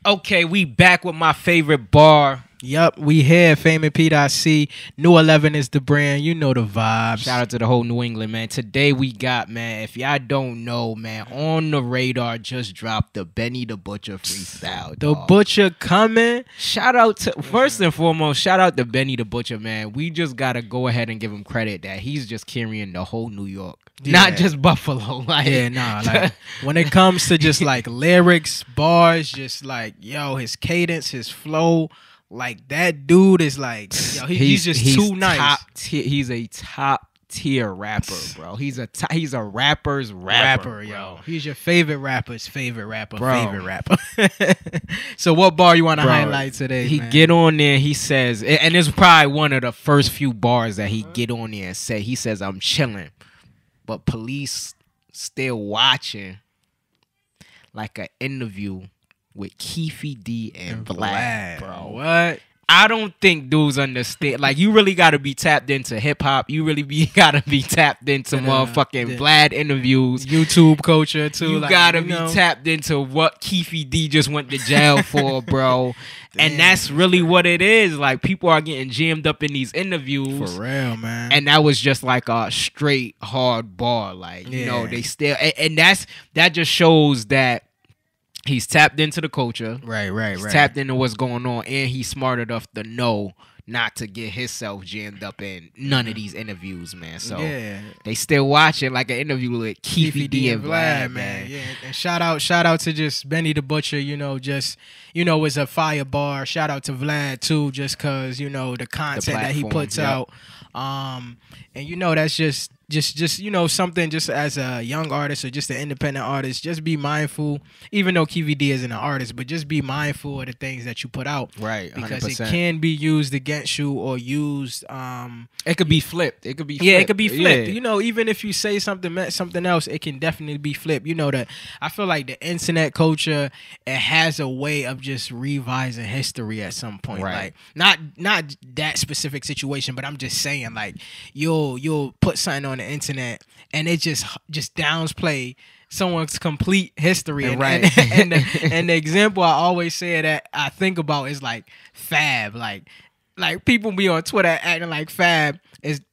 Okay, we back with my favorite bar. Yup, we here, Fame and P.C. NuEleven is the brand. You know the vibes. Shout out to the whole New England, man. Today we got, man, if y'all don't know, man, on the radar just dropped the Benny the Butcher freestyle. The dog. Butcher coming. Shout out to, first and foremost, shout out to Benny the Butcher, man. We just got to go ahead and give him credit that he's just carrying the whole New York. Yeah. Not just Buffalo. Like, Yeah, nah. Like when it comes to just like lyrics, bars, just like, yo, his cadence, his flow. Like that dude is like, yo, he's just too nice. He's a top tier rapper, bro. He's a rapper's rapper, yo. bro. He's your favorite rapper's favorite rapper, Bro. favorite rapper. So what bar you want to highlight today? He man? get on there. He says, and it's probably one of the first few bars that he get on there and say. He says, "I'm chilling, but police still watching." Like an interview with Keefy D and Vlad, bro. What? I don't think dudes understand. Like, you really got to be tapped into hip-hop. You really got to be tapped into motherfucking Vlad interviews. YouTube culture, too. You like, got to be tapped into what Keefy D just went to jail for, bro. And that's really what it is. Like, people are getting jammed up in these interviews. For real, man. And that was just like a straight hard bar. Like, you know, they still... And that just shows that he's tapped into the culture. Right. He's tapped into what's going on, and he's smart enough to know not to get himself jammed up in none of these interviews, man. So they still watching like an interview with Keefy D and Vlad, man. Yeah, and shout out to just Benny the Butcher. You know, just it's a fire bar. Shout out to Vlad too, just cause the content that he puts out. And that's just something, just as a young artist or just an independent artist, just be mindful, even though KVD isn't an artist, but just be mindful of the things that you put out. Right. 100%. Because it can be used against you or used it could be flipped. It could be flipped. Yeah, it could be flipped. Yeah. Even if you say something meant something else, it can definitely be flipped. That I feel like the internet culture, it has a way of just revising history at some point. Right. Like not that specific situation, but I'm just saying, like, you'll put something on the internet and it just downplay someone's complete history. And the example I always say that I think about is like Fab. Like people be on Twitter acting like Fab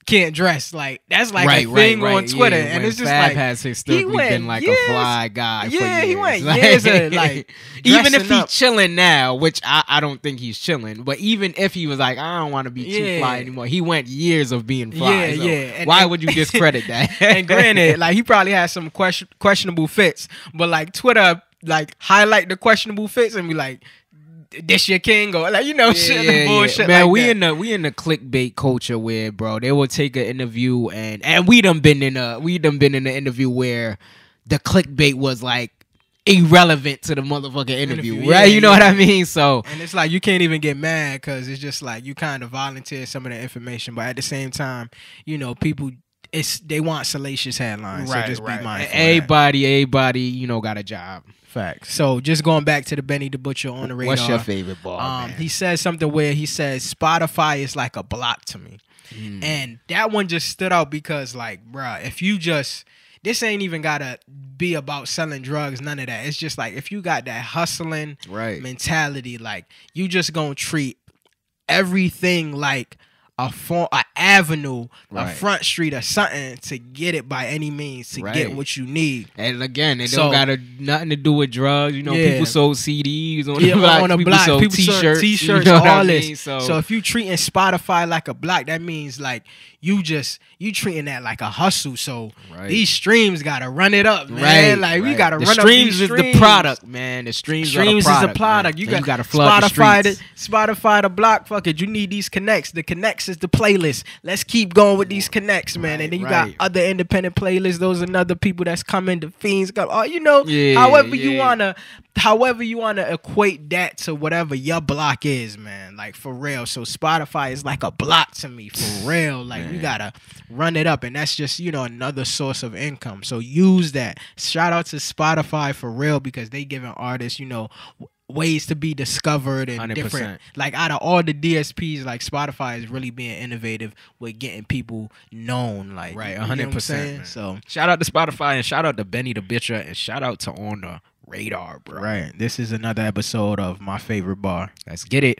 can't dress. Like that's like a thing on Twitter, and it's just Fab like has historically been like a fly guy. Yeah, for years. he went years of like even if he's up. chilling now, which I don't think he's chilling, but even if he was like, I don't want to be too fly anymore, he went years of being fly. And why would you discredit that? And granted, like he probably has some questionable fits, but like Twitter like highlight the questionable fits and be like, this your king, or like shit, bullshit. Man, like we in the clickbait culture where, bro, they will take an interview and we done been in an interview where the clickbait was like irrelevant to the motherfucking interview, right? You know what I mean? So, and it's like you can't even get mad because it's just like you kind of volunteer some of the information, but at the same time, people. They want salacious headlines, so just be mindful. Everybody, got a job. Facts. So just going back to the Benny the Butcher on the radar. What's your favorite bar? He says something where he says Spotify is like a block to me, and that one just stood out because, like, bruh, if you just this ain't even gotta be about selling drugs, none of that. It's just like if you got that hustling mentality, like you just gonna treat everything like a avenue, a front street, or something to get it by any means to get what you need. And again, it don't got nothing to do with drugs. People sold CDs on the block. People sold T-shirts, all this. So if you treating Spotify like a block, that means like you treating that like a hustle. So these streams gotta run it up, man. We gotta run up these streams. Is the product, man. The streams is the product. You gotta flood Spotify the block. Fuck it. You need these connects. The connects is the playlist. Let's keep going with these connects, man. And then you got other independent playlists. Those are other people that's coming. The fiends come. However you wanna equate that to whatever your block is, man. Like for real. So Spotify is like a block to me, for real. Like you gotta run it up, and that's just another source of income. So use that. Shout out to Spotify for real, because they giving artists ways to be discovered and 100%. different. Like out of all the DSPs, like Spotify is really being innovative with getting people known. Like 100%. So shout out to Spotify and shout out to Benny the Butcher and shout out to On the radar, bro. Right. This is another episode of My Favorite Bar. Let's get it.